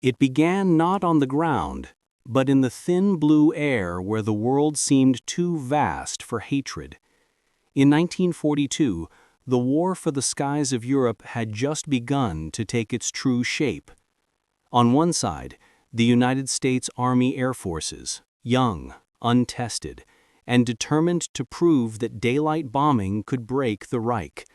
It began not on the ground, but in the thin blue air where the world seemed too vast for hatred. In 1942, the war for the skies of Europe had just begun to take its true shape. On one side, the United States Army Air Forces, young, untested, and determined to prove that daylight bombing could break the Reich.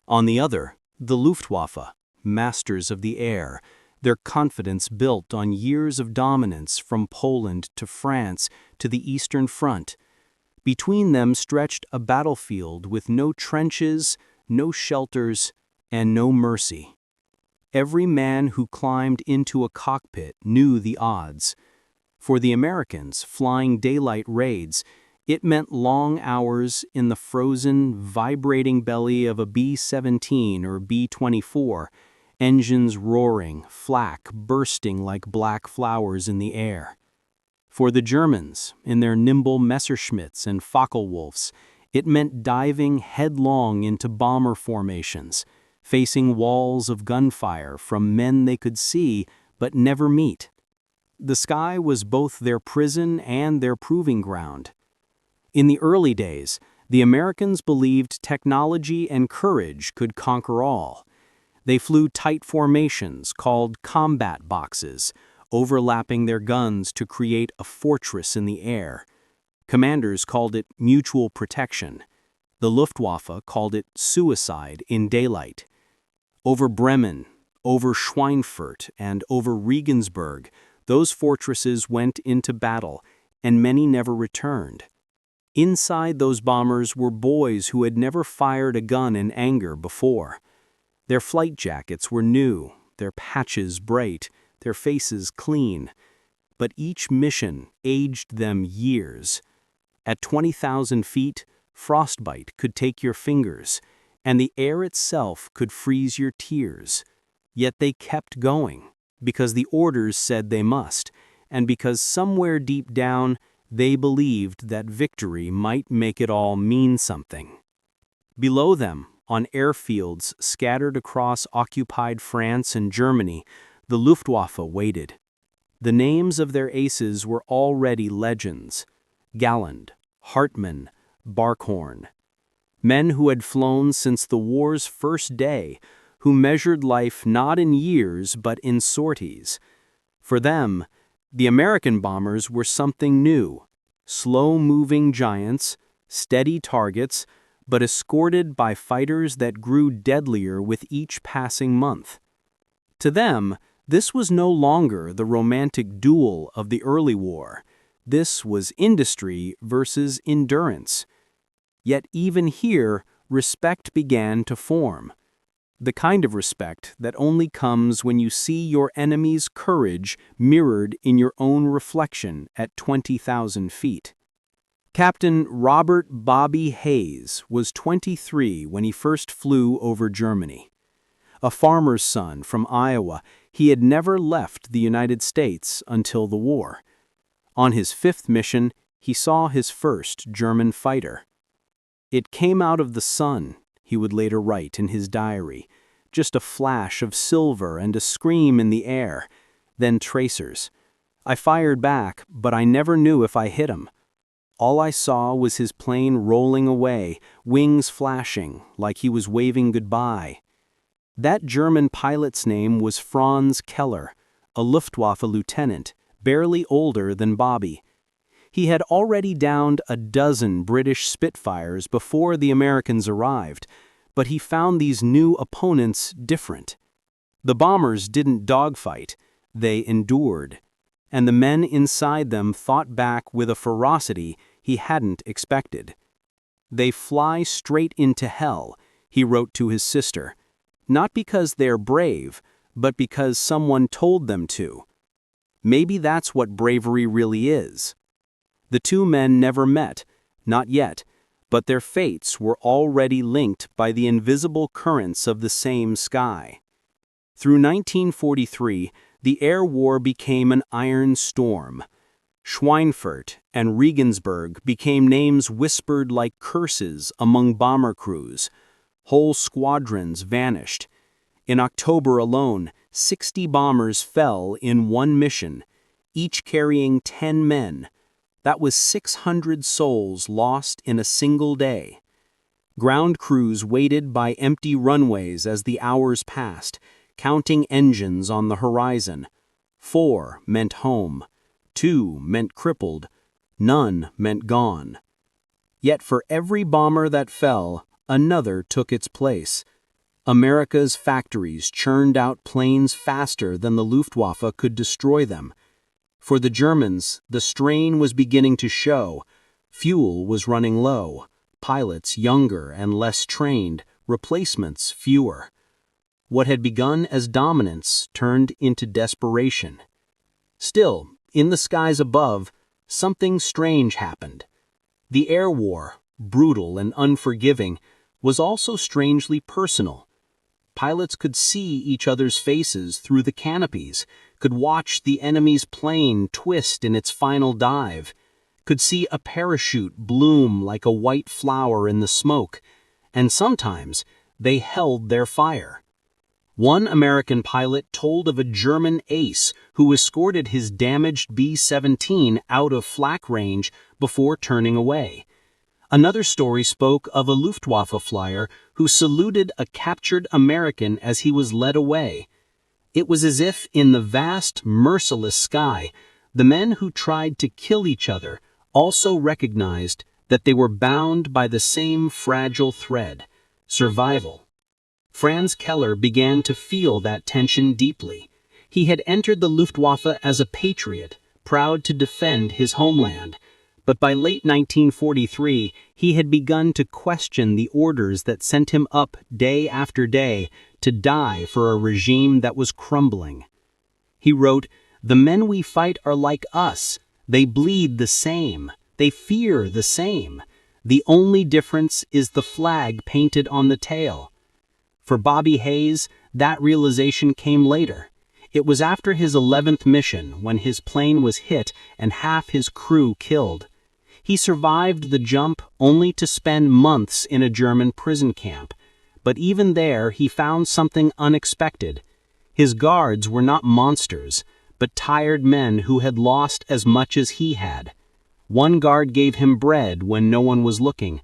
On the other, the Luftwaffe, masters of the air, their confidence built on years of dominance from Poland to France to the Eastern Front. Between them stretched a battlefield with no trenches, no shelters, and no mercy. Every man who climbed into a cockpit knew the odds. For the Americans flying daylight raids, it meant long hours in the frozen, vibrating belly of a B-17 or B-24, engines roaring, flak bursting like black flowers in the air. For the Germans, in their nimble Messerschmitts and Focke-Wulfs, it meant diving headlong into bomber formations, facing walls of gunfire from men they could see but never meet. The sky was both their prison and their proving ground. In the early days, the Americans believed technology and courage could conquer all. They flew tight formations called combat boxes, overlapping their guns to create a fortress in the air. Commanders called it mutual protection. The Luftwaffe called it suicide in daylight. Over Bremen, over Schweinfurt, and over Regensburg, those fortresses went into battle, and many never returned. Inside those bombers were boys who had never fired a gun in anger before. Their flight jackets were new, their patches bright, their faces clean. But each mission aged them years. At 20,000 feet, frostbite could take your fingers, and the air itself could freeze your tears. Yet they kept going, because the orders said they must, and because somewhere deep down, they believed that victory might make it all mean something. Below them, on airfields scattered across occupied France and Germany, the Luftwaffe waited. The names of their aces were already legends: Galland, Hartmann, Barkhorn. Men who had flown since the war's first day, who measured life not in years but in sorties. For them, the American bombers were something new: slow-moving giants, steady targets, but escorted by fighters that grew deadlier with each passing month. To them, this was no longer the romantic duel of the early war. This was industry versus endurance. Yet even here, respect began to form. The kind of respect that only comes when you see your enemy's courage mirrored in your own reflection at 20,000 feet. Captain Robert "Bobby" Hayes was 23 when he first flew over Germany. A farmer's son from Iowa, he had never left the United States until the war. On his fifth mission, he saw his first German fighter. "It came out of the sun," he would later write in his diary, "just a flash of silver and a scream in the air, then tracers. I fired back, but I never knew if I hit him. All I saw was his plane rolling away, wings flashing, like he was waving goodbye." That German pilot's name was Franz Keller, a Luftwaffe lieutenant, barely older than Bobby. He had already downed a dozen British Spitfires before the Americans arrived, but he found these new opponents different. The bombers didn't dogfight, they endured, and the men inside them fought back with a ferocity he hadn't expected. "They fly straight into hell," he wrote to his sister, "not because they're brave, but because someone told them to." Maybe that's what bravery really is. The two men never met, not yet, but their fates were already linked by the invisible currents of the same sky. Through 1943, the air war became an iron storm. Schweinfurt and Regensburg became names whispered like curses among bomber crews. Whole squadrons vanished. In October alone, 60 bombers fell in one mission, each carrying 10 men. That was 600 souls lost in a single day. Ground crews waited by empty runways as the hours passed, counting engines on the horizon. 4 meant home, 2 meant crippled, none meant gone. Yet for every bomber that fell, another took its place. America's factories churned out planes faster than the Luftwaffe could destroy them. For the Germans, the strain was beginning to show. Fuel was running low, pilots younger and less trained, replacements fewer. What had begun as dominance turned into desperation. Still, in the skies above, something strange happened. The air war, brutal and unforgiving, was also strangely personal. Pilots could see each other's faces through the canopies, could watch the enemy's plane twist in its final dive, could see a parachute bloom like a white flower in the smoke, and sometimes they held their fire. One American pilot told of a German ace who escorted his damaged B-17 out of flak range before turning away. Another story spoke of a Luftwaffe flyer who saluted a captured American as he was led away. It was as if in the vast, merciless sky, the men who tried to kill each other also recognized that they were bound by the same fragile thread: survival. Franz Keller began to feel that tension deeply. He had entered the Luftwaffe as a patriot, proud to defend his homeland. But by late 1943, he had begun to question the orders that sent him up day after day to die for a regime that was crumbling. He wrote, "The men we fight are like us. They bleed the same. They fear the same. The only difference is the flag painted on the tail." For Bobby Hayes, that realization came later. It was after his 11th mission when his plane was hit and half his crew killed. He survived the jump only to spend months in a German prison camp. But even there, he found something unexpected. His guards were not monsters, but tired men who had lost as much as he had. One guard gave him bread when no one was looking.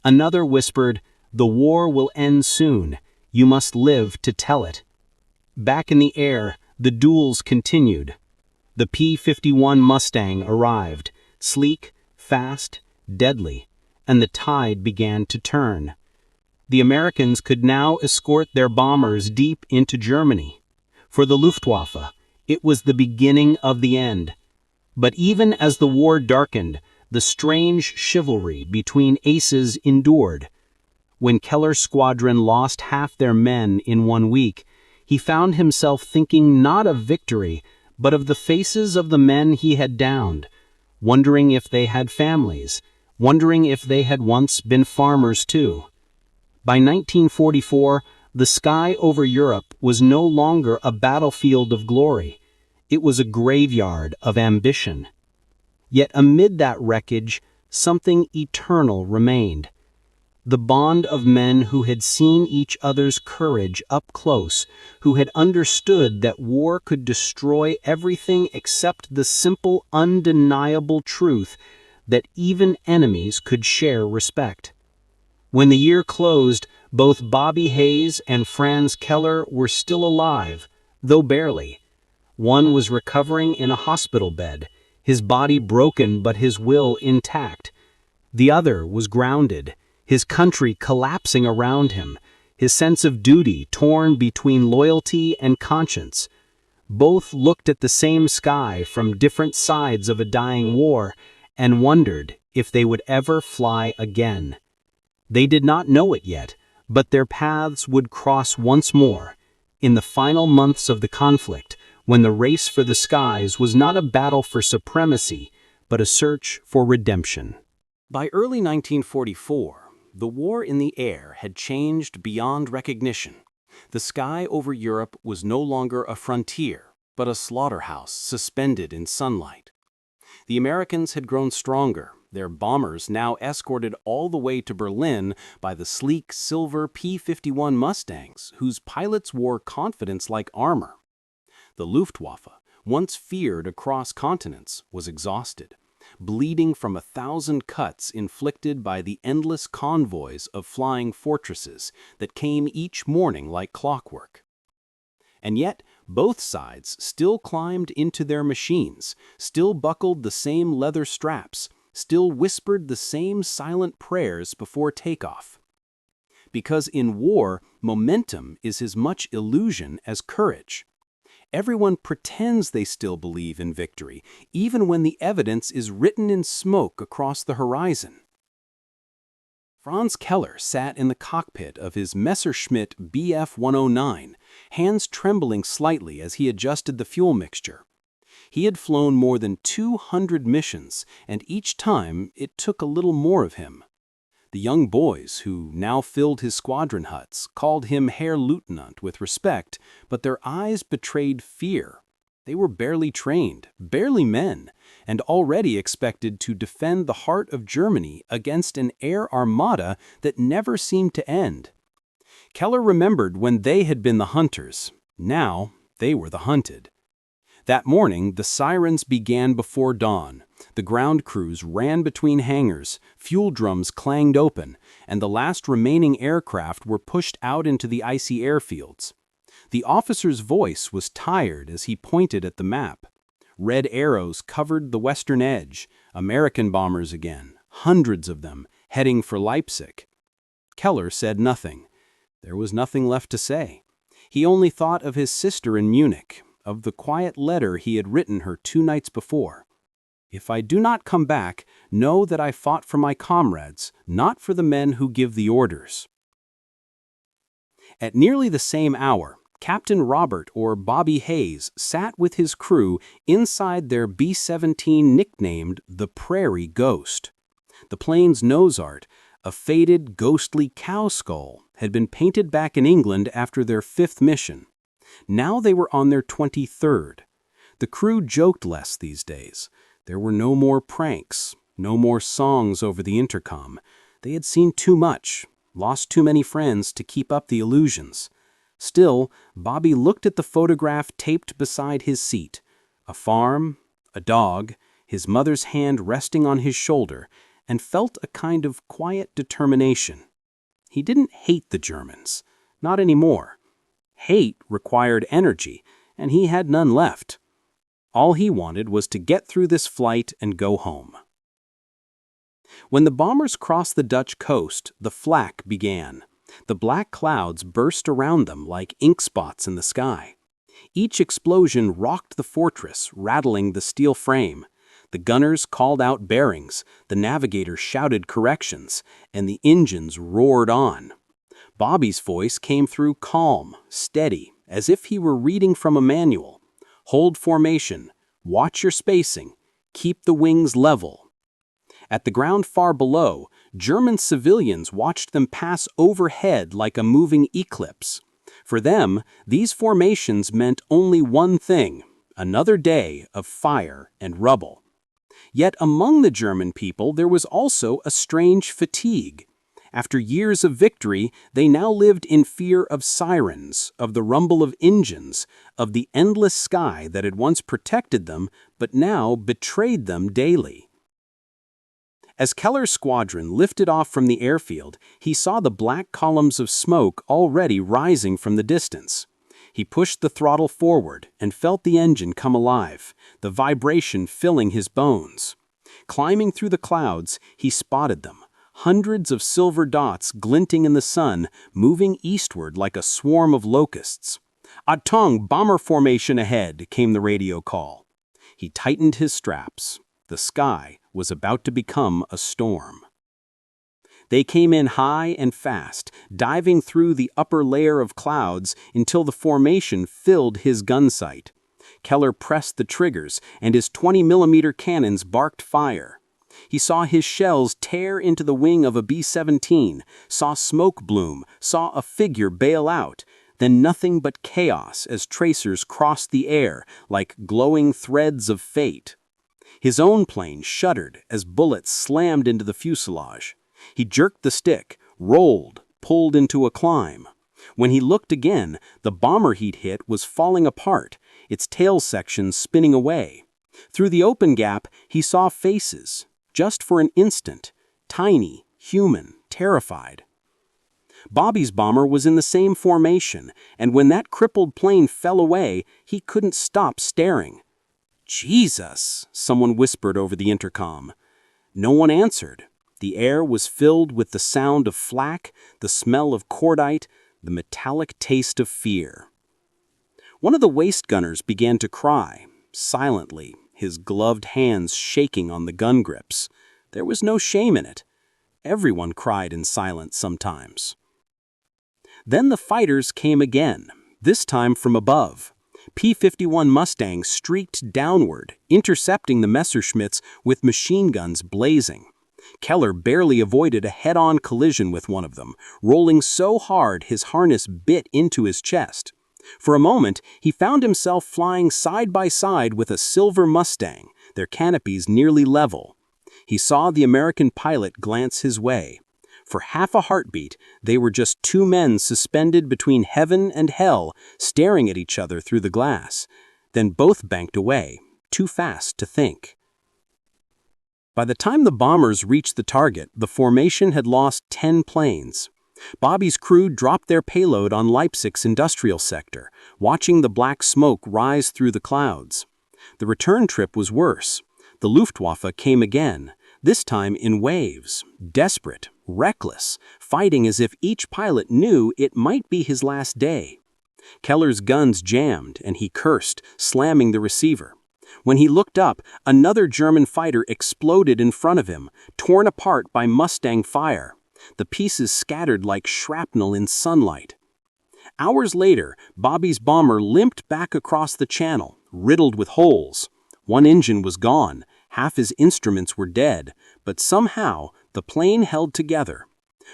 Another whispered, "The war will end soon. You must live to tell it." Back in the air, the duels continued. The P-51 Mustang arrived, sleek, fast, deadly, and the tide began to turn. The Americans could now escort their bombers deep into Germany. For the Luftwaffe, it was the beginning of the end. But even as the war darkened, the strange chivalry between aces endured. When Keller's squadron lost half their men in 1 week, he found himself thinking not of victory, but of the faces of the men he had downed, wondering if they had families, wondering if they had once been farmers too. By 1944, the sky over Europe was no longer a battlefield of glory. It was a graveyard of ambition. Yet amid that wreckage, something eternal remained. The bond of men who had seen each other's courage up close, who had understood that war could destroy everything except the simple, undeniable truth that even enemies could share respect. When the year closed, both Bobby Hayes and Franz Keller were still alive, though barely. One was recovering in a hospital bed, his body broken but his will intact. The other was grounded, his country collapsing around him, his sense of duty torn between loyalty and conscience. Both looked at the same sky from different sides of a dying war and wondered if they would ever fly again. They did not know it yet, but their paths would cross once more, in the final months of the conflict, when the race for the skies was not a battle for supremacy, but a search for redemption. By early 1944, the war in the air had changed beyond recognition. The sky over Europe was no longer a frontier, but a slaughterhouse suspended in sunlight. The Americans had grown stronger, their bombers now escorted all the way to Berlin by the sleek silver P-51 Mustangs, whose pilots wore confidence like armor. The Luftwaffe, once feared across continents, was exhausted, bleeding from 1,000 cuts inflicted by the endless convoys of flying fortresses that came each morning like clockwork. And yet, both sides still climbed into their machines, still buckled the same leather straps, still whispered the same silent prayers before takeoff. Because in war, momentum is as much illusion as courage. Everyone pretends they still believe in victory, even when the evidence is written in smoke across the horizon. Franz Keller sat in the cockpit of his Messerschmitt Bf 109, hands trembling slightly as he adjusted the fuel mixture. He had flown more than 200 missions, and each time it took a little more of him. The young boys, who now filled his squadron huts, called him Herr Lieutenant with respect, but their eyes betrayed fear. They were barely trained, barely men, and already expected to defend the heart of Germany against an air armada that never seemed to end. Keller remembered when they had been the hunters. Now they were the hunted. That morning, the sirens began before dawn. The ground crews ran between hangars, fuel drums clanged open, and the last remaining aircraft were pushed out into the icy airfields. The officer's voice was tired as he pointed at the map. Red arrows covered the western edge, American bombers again, hundreds of them, heading for Leipzig. Keller said nothing. There was nothing left to say. He only thought of his sister in Munich, of the quiet letter he had written her 2 nights before. If I do not come back, know that I fought for my comrades, not for the men who give the orders. At nearly the same hour, Captain Robert or Bobby Hayes sat with his crew inside their B-17 nicknamed the Prairie Ghost. The plane's nose art, a faded, ghostly cow skull, had been painted back in England after their 5th mission. Now they were on their 23rd. The crew joked less these days. There were no more pranks, no more songs over the intercom. They had seen too much, lost too many friends to keep up the illusions. Still, Bobby looked at the photograph taped beside his seat. A farm, a dog, his mother's hand resting on his shoulder, and felt a kind of quiet determination. He didn't hate the Germans, not anymore. Hate required energy, and he had none left. All he wanted was to get through this flight and go home. When the bombers crossed the Dutch coast, the flak began. The black clouds burst around them like ink spots in the sky. Each explosion rocked the fortress, rattling the steel frame. The gunners called out bearings, the navigators shouted corrections, and the engines roared on. Bobby's voice came through calm, steady, as if he were reading from a manual. Hold formation, watch your spacing, keep the wings level. At the ground far below, German civilians watched them pass overhead like a moving eclipse. For them, these formations meant only one thing: another day of fire and rubble. Yet among the German people there was also a strange fatigue. After years of victory, they now lived in fear of sirens, of the rumble of engines, of the endless sky that had once protected them but now betrayed them daily. As Keller's squadron lifted off from the airfield, he saw the black columns of smoke already rising from the distance. He pushed the throttle forward and felt the engine come alive, the vibration filling his bones. Climbing through the clouds, he spotted them, hundreds of silver dots glinting in the sun, moving eastward like a swarm of locusts. "Achtung, bomber formation ahead," came the radio call. He tightened his straps. The sky was about to become a storm. They came in high and fast, diving through the upper layer of clouds until the formation filled his gun sight. Keller pressed the triggers, and his 20mm cannons barked fire. He saw his shells tear into the wing of a B-17, saw smoke bloom, saw a figure bail out, then nothing but chaos as tracers crossed the air like glowing threads of fate. His own plane shuddered as bullets slammed into the fuselage. He jerked the stick, rolled, pulled into a climb. When he looked again, the bomber he'd hit was falling apart. its tail section spinning away. Through the open gap, he saw faces, just for an instant, tiny, human, terrified. Bobby's bomber was in the same formation, and when that crippled plane fell away, he couldn't stop staring. "Jesus," someone whispered over the intercom. No one answered. The air was filled with the sound of flak, the smell of cordite, the metallic taste of fear. One of the waist gunners began to cry, silently, his gloved hands shaking on the gun grips. There was no shame in it. Everyone cried in silence sometimes. Then the fighters came again, this time from above. P-51 Mustangs streaked downward, intercepting the Messerschmitts with machine guns blazing. Keller barely avoided a head-on collision with one of them, rolling so hard his harness bit into his chest. For a moment, he found himself flying side by side with a silver Mustang, their canopies nearly level. He saw the American pilot glance his way. For half a heartbeat, they were just two men suspended between heaven and hell, staring at each other through the glass. Then both banked away, too fast to think. By the time the bombers reached the target, the formation had lost 10 planes. Bobby's crew dropped their payload on Leipzig's industrial sector, watching the black smoke rise through the clouds. The return trip was worse. The Luftwaffe came again, this time in waves, desperate, reckless, fighting as if each pilot knew it might be his last day. Keller's guns jammed, and he cursed, slamming the receiver. When he looked up, another German fighter exploded in front of him, torn apart by Mustang fire. The pieces scattered like shrapnel in sunlight. Hours later, Bobby's bomber limped back across the channel, riddled with holes. One engine was gone, half his instruments were dead, but somehow the plane held together.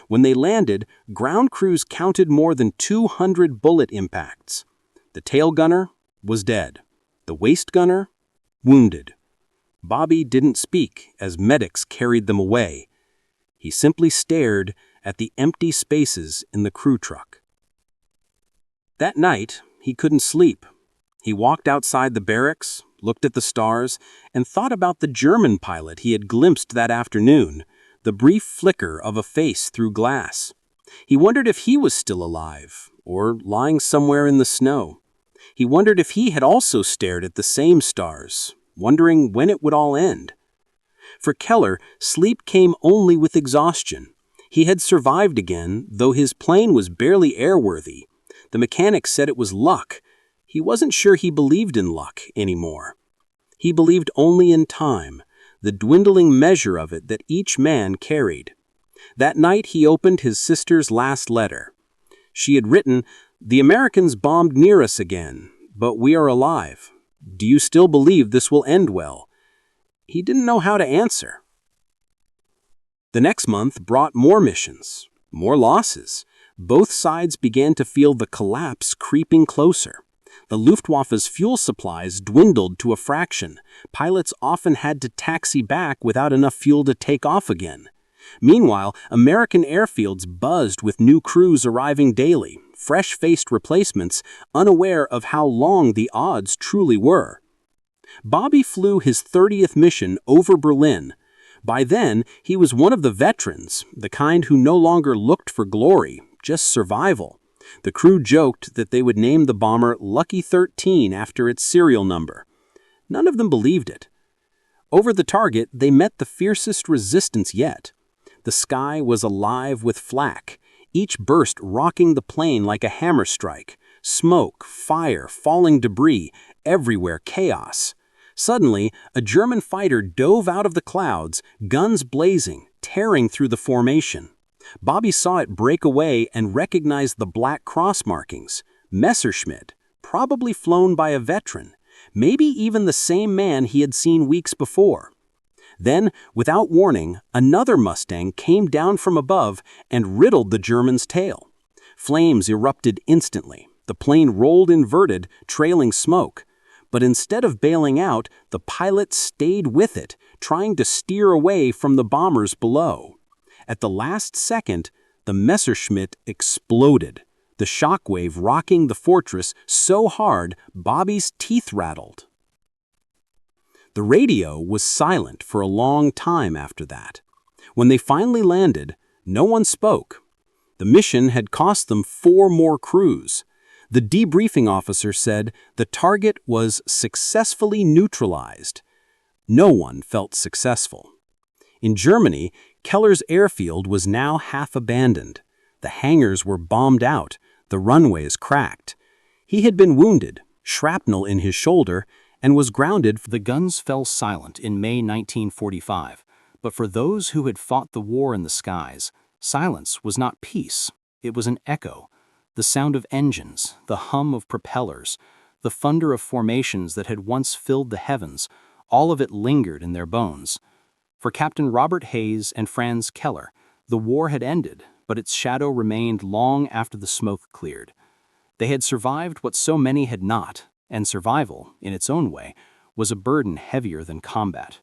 When they landed, ground crews counted more than 200 bullet impacts. The tail gunner was dead. The waist gunner, wounded. Bobby didn't speak as medics carried them away. He simply stared at the empty spaces in the crew truck. That night, he couldn't sleep. He walked outside the barracks, looked at the stars, and thought about the German pilot he had glimpsed that afternoon, the brief flicker of a face through glass. He wondered if he was still alive, or lying somewhere in the snow. He wondered if he had also stared at the same stars, wondering when it would all end. For Keller, sleep came only with exhaustion. He had survived again, though his plane was barely airworthy. The mechanic said it was luck. He wasn't sure he believed in luck anymore. He believed only in time, the dwindling measure of it that each man carried. That night he opened his sister's last letter. She had written, "The Americans bombed near us again, but we are alive. Do you still believe this will end well?" He didn't know how to answer. The next month brought more missions, more losses. Both sides began to feel the collapse creeping closer. The Luftwaffe's fuel supplies dwindled to a fraction. Pilots often had to taxi back without enough fuel to take off again. Meanwhile, American airfields buzzed with new crews arriving daily, fresh-faced replacements, unaware of how long the odds truly were. Bobby flew his 30th mission over Berlin. By then, he was one of the veterans, the kind who no longer looked for glory, just survival. The crew joked that they would name the bomber Lucky 13 after its serial number. None of them believed it. Over the target, they met the fiercest resistance yet. The sky was alive with flak, each burst rocking the plane like a hammer strike. Smoke, fire, falling debris, everywhere chaos. Suddenly, a German fighter dove out of the clouds, guns blazing, tearing through the formation. Bobby saw it break away and recognized the black cross markings. Messerschmitt, probably flown by a veteran, maybe even the same man he had seen weeks before. Then, without warning, another Mustang came down from above and riddled the German's tail. Flames erupted instantly. The plane rolled inverted, trailing smoke. But instead of bailing out, the pilot stayed with it, trying to steer away from the bombers below. At the last second, the Messerschmitt exploded. the shockwave rocking the fortress so hard Bobby's teeth rattled. The radio was silent for a long time after that. When they finally landed, no one spoke. The mission had cost them 4 more crews. The debriefing officer said the target was successfully neutralized. No one felt successful. In Germany, Keller's airfield was now half abandoned. The hangars were bombed out, the runways cracked. He had been wounded, shrapnel in his shoulder, and was grounded. The guns fell silent in May 1945, but for those who had fought the war in the skies, silence was not peace, it was an echo. The sound of engines, the hum of propellers, the thunder of formations that had once filled the heavens, all of it lingered in their bones. For Captain Robert Hayes and Franz Keller, the war had ended, but its shadow remained long after the smoke cleared. They had survived what so many had not, and survival, in its own way, was a burden heavier than combat.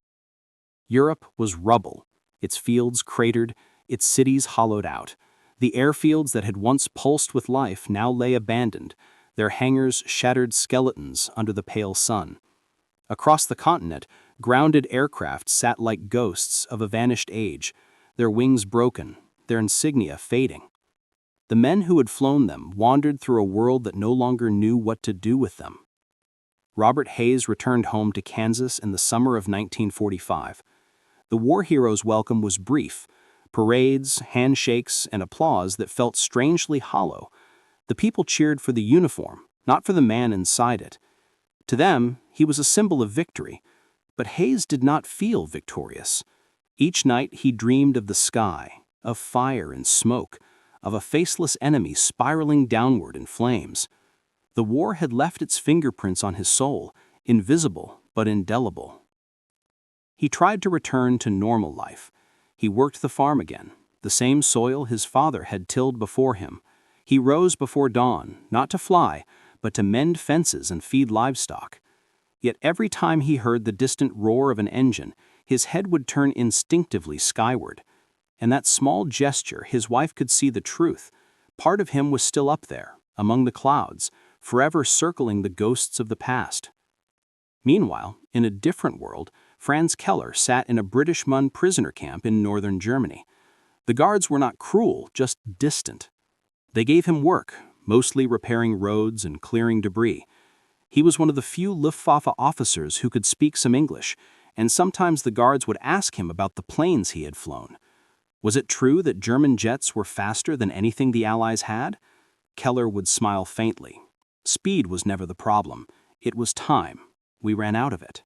Europe was rubble, its fields cratered, its cities hollowed out. The airfields that had once pulsed with life now lay abandoned, their hangars shattered skeletons under the pale sun. Across the continent, grounded aircraft sat like ghosts of a vanished age, their wings broken, their insignia fading. The men who had flown them wandered through a world that no longer knew what to do with them. Robert Hayes returned home to Kansas in the summer of 1945. The war hero's welcome was brief, parades, handshakes, and applause that felt strangely hollow. The people cheered for the uniform, not for the man inside it. To them, he was a symbol of victory, but Hayes did not feel victorious. Each night he dreamed of the sky, of fire and smoke, of a faceless enemy spiraling downward in flames. The war had left its fingerprints on his soul, invisible but indelible. He tried to return to normal life. He worked the farm again, the same soil his father had tilled before him. He rose before dawn, not to fly, but to mend fences and feed livestock. Yet every time he heard the distant roar of an engine, his head would turn instinctively skyward. In that small gesture, his wife could see the truth. Part of him was still up there, among the clouds, forever circling the ghosts of the past. Meanwhile, in a different world, Franz Keller sat in a British Mun prisoner camp in northern Germany. The guards were not cruel, just distant. They gave him work, mostly repairing roads and clearing debris. He was one of the few Luftwaffe officers who could speak some English, and sometimes the guards would ask him about the planes he had flown. Was it true that German jets were faster than anything the Allies had? Keller would smile faintly. Speed was never the problem. It was time. We ran out of it.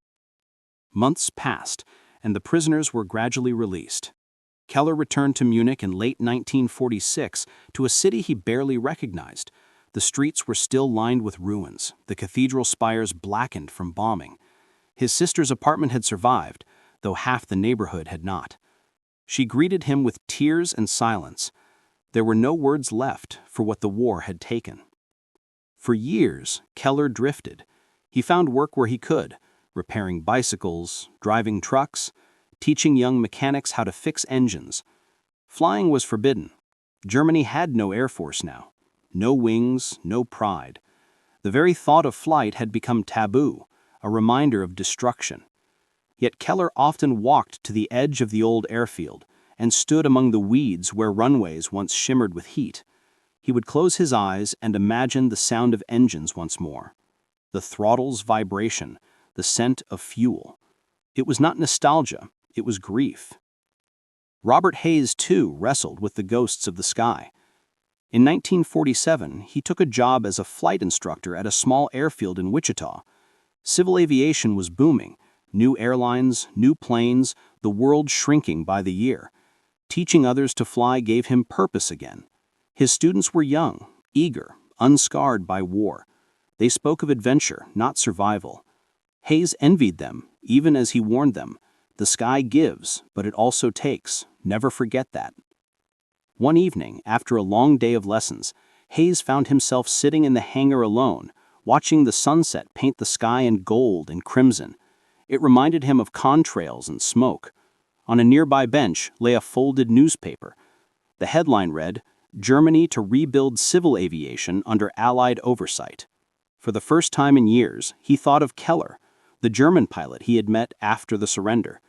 Months passed, and the prisoners were gradually released. Keller returned to Munich in late 1946 to a city he barely recognized. The streets were still lined with ruins, the cathedral spires blackened from bombing. His sister's apartment had survived, though half the neighborhood had not. She greeted him with tears and silence. There were no words left for what the war had taken. For years, Keller drifted. He found work where he could, repairing bicycles, driving trucks, teaching young mechanics how to fix engines. Flying was forbidden. Germany had no air force now. No wings, no pride. The very thought of flight had become taboo, a reminder of destruction. Yet Keller often walked to the edge of the old airfield and stood among the weeds where runways once shimmered with heat. He would close his eyes and imagine the sound of engines once more. The throttle's vibration, the scent of fuel. It was not nostalgia, it was grief. Robert Hayes, too, wrestled with the ghosts of the sky. In 1947, he took a job as a flight instructor at a small airfield in Wichita. Civil aviation was booming. New airlines, new planes, the world shrinking by the year. Teaching others to fly gave him purpose again. His students were young, eager, unscarred by war. They spoke of adventure, not survival. Hayes envied them, even as he warned them. The sky gives, but it also takes. Never forget that. One evening, after a long day of lessons, Hayes found himself sitting in the hangar alone, watching the sunset paint the sky in gold and crimson. It reminded him of contrails and smoke. On a nearby bench lay a folded newspaper. The headline read, Germany to rebuild civil aviation under Allied oversight. For the first time in years, he thought of Keller, the German pilot he had met after the surrender.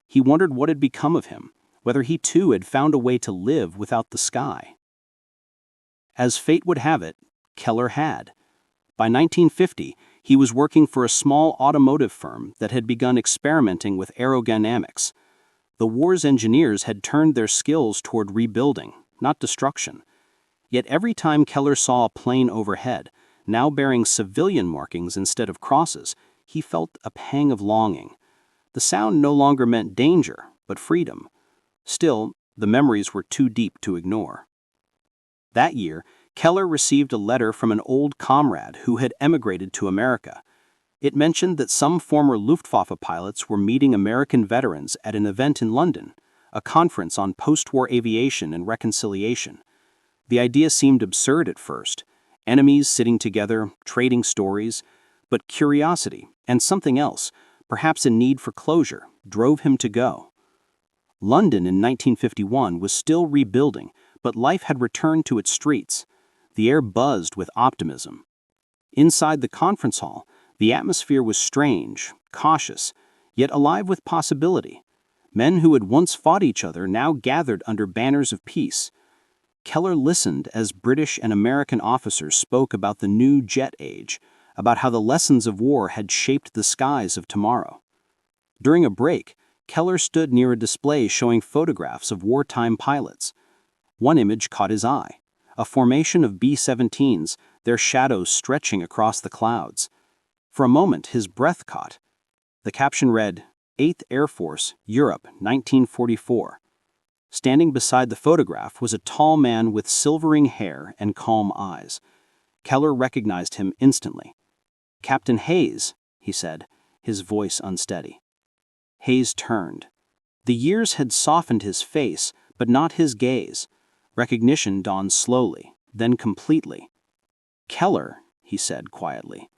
He wondered what had become of him, whether he too had found a way to live without the sky. As fate would have it, Keller had. By 1950, he was working for a small automotive firm that had begun experimenting with aerodynamics. The war's engineers had turned their skills toward rebuilding, not destruction. Yet every time Keller saw a plane overhead, now bearing civilian markings instead of crosses, he felt a pang of longing. The sound no longer meant danger, but freedom. Still, the memories were too deep to ignore. That year, Keller received a letter from an old comrade who had emigrated to America. It mentioned that some former Luftwaffe pilots were meeting American veterans at an event in London, a conference on post-war aviation and reconciliation. The idea seemed absurd at first, enemies sitting together, trading stories, but curiosity, and something else, perhaps a need for closure, drove him to go. London in 1951 was still rebuilding, but life had returned to its streets. The air buzzed with optimism. Inside the conference hall, the atmosphere was strange, cautious, yet alive with possibility. Men who had once fought each other now gathered under banners of peace. Keller listened as British and American officers spoke about the new jet age, about how the lessons of war had shaped the skies of tomorrow. During a break, Keller stood near a display showing photographs of wartime pilots. One image caught his eye, a formation of B-17s, their shadows stretching across the clouds. For a moment, his breath caught. The caption read, 8th Air Force, Europe, 1944. Standing beside the photograph was a tall man with silvering hair and calm eyes. Keller recognized him instantly. "Captain Hayes," he said, his voice unsteady. Hayes turned. The years had softened his face, but not his gaze. Recognition dawned slowly, then completely. "Keller," he said quietly.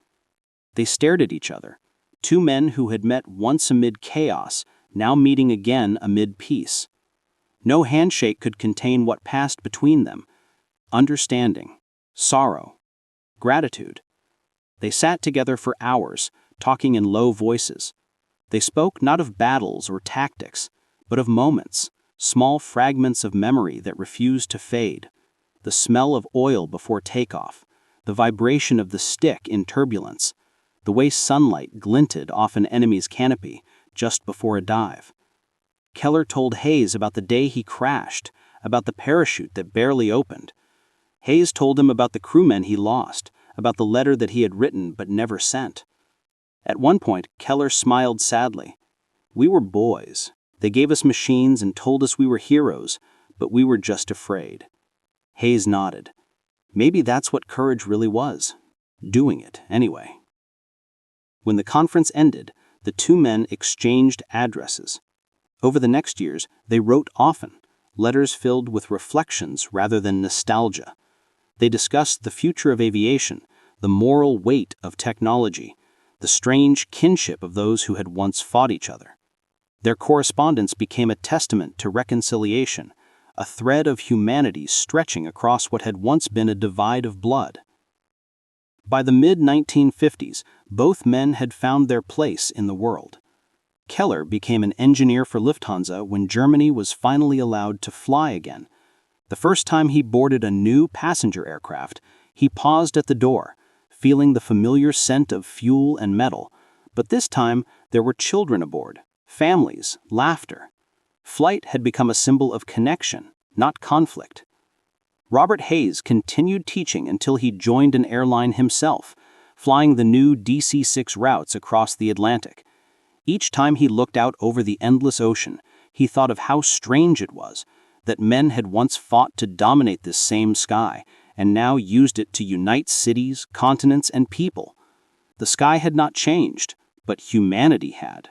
They stared at each other, two men who had met once amid chaos, now meeting again amid peace. No handshake could contain what passed between them. Understanding, sorrow, gratitude. They sat together for hours, talking in low voices. They spoke not of battles or tactics, but of moments, small fragments of memory that refused to fade. The smell of oil before takeoff, the vibration of the stick in turbulence, the way sunlight glinted off an enemy's canopy just before a dive. Keller told Hayes about the day he crashed, about the parachute that barely opened. Hayes told him about the crewmen he lost, about the letter that he had written but never sent. At one point, Keller smiled sadly. "We were boys. They gave us machines and told us we were heroes, but we were just afraid." Hayes nodded. Maybe that's what courage really was. Doing it anyway. When the conference ended, the two men exchanged addresses. Over the next years, they wrote often, letters filled with reflections rather than nostalgia. They discussed the future of aviation, the moral weight of technology, the strange kinship of those who had once fought each other. Their correspondence became a testament to reconciliation, a thread of humanity stretching across what had once been a divide of blood. By the mid-1950s, both men had found their place in the world. Keller became an engineer for Lufthansa when Germany was finally allowed to fly again. The first time he boarded a new passenger aircraft, he paused at the door, feeling the familiar scent of fuel and metal, but this time there were children aboard, families, laughter. Flight had become a symbol of connection, not conflict. Robert Hayes continued teaching until he joined an airline himself, flying the new DC-6 routes across the Atlantic. Each time he looked out over the endless ocean, he thought of how strange it was that men had once fought to dominate this same sky and now used it to unite cities, continents, and people. The sky had not changed, but humanity had.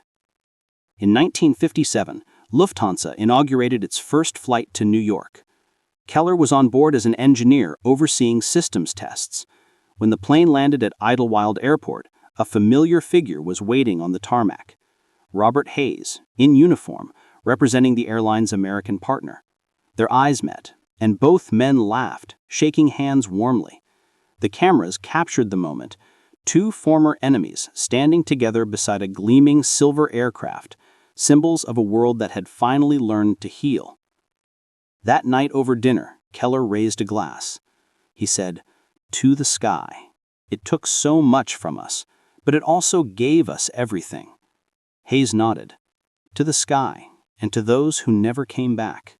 In 1957, Lufthansa inaugurated its first flight to New York. Keller was on board as an engineer overseeing systems tests. When the plane landed at Idlewild Airport, a familiar figure was waiting on the tarmac. Robert Hayes, in uniform, representing the airline's American partner. Their eyes met, And both men laughed, shaking hands warmly. The cameras captured the moment. Two former enemies standing together beside a gleaming silver aircraft, symbols of a world that had finally learned to heal. That night over dinner, Keller raised a glass. He said, "To the sky. It took so much from us, but it also gave us everything." Hayes nodded. To the sky, and to those who never came back.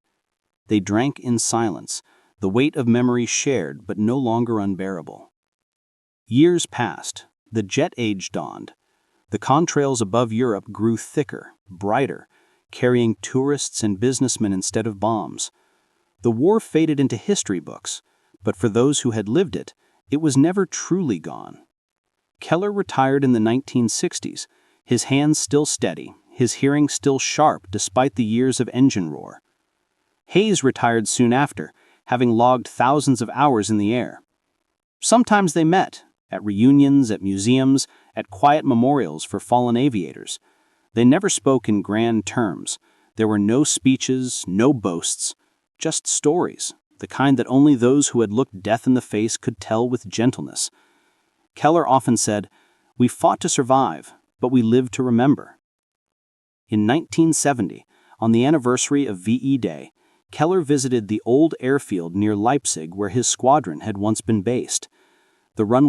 They drank in silence, the weight of memory shared but no longer unbearable. Years passed. The jet age dawned. The contrails above Europe grew thicker, brighter, carrying tourists and businessmen instead of bombs. The war faded into history books, but for those who had lived it, it was never truly gone. Keller retired in the 1960s, his hands still steady, his hearing still sharp despite the years of engine roar. Hayes retired soon after, having logged thousands of hours in the air. Sometimes they met, at reunions, at museums, at quiet memorials for fallen aviators. They never spoke in grand terms. There were no speeches, no boasts, just stories, the kind that only those who had looked death in the face could tell with gentleness. Keller often said, "We fought to survive, but we lived to remember." In 1970, on the anniversary of VE Day, Keller visited the old airfield near Leipzig where his squadron had once been based. The runway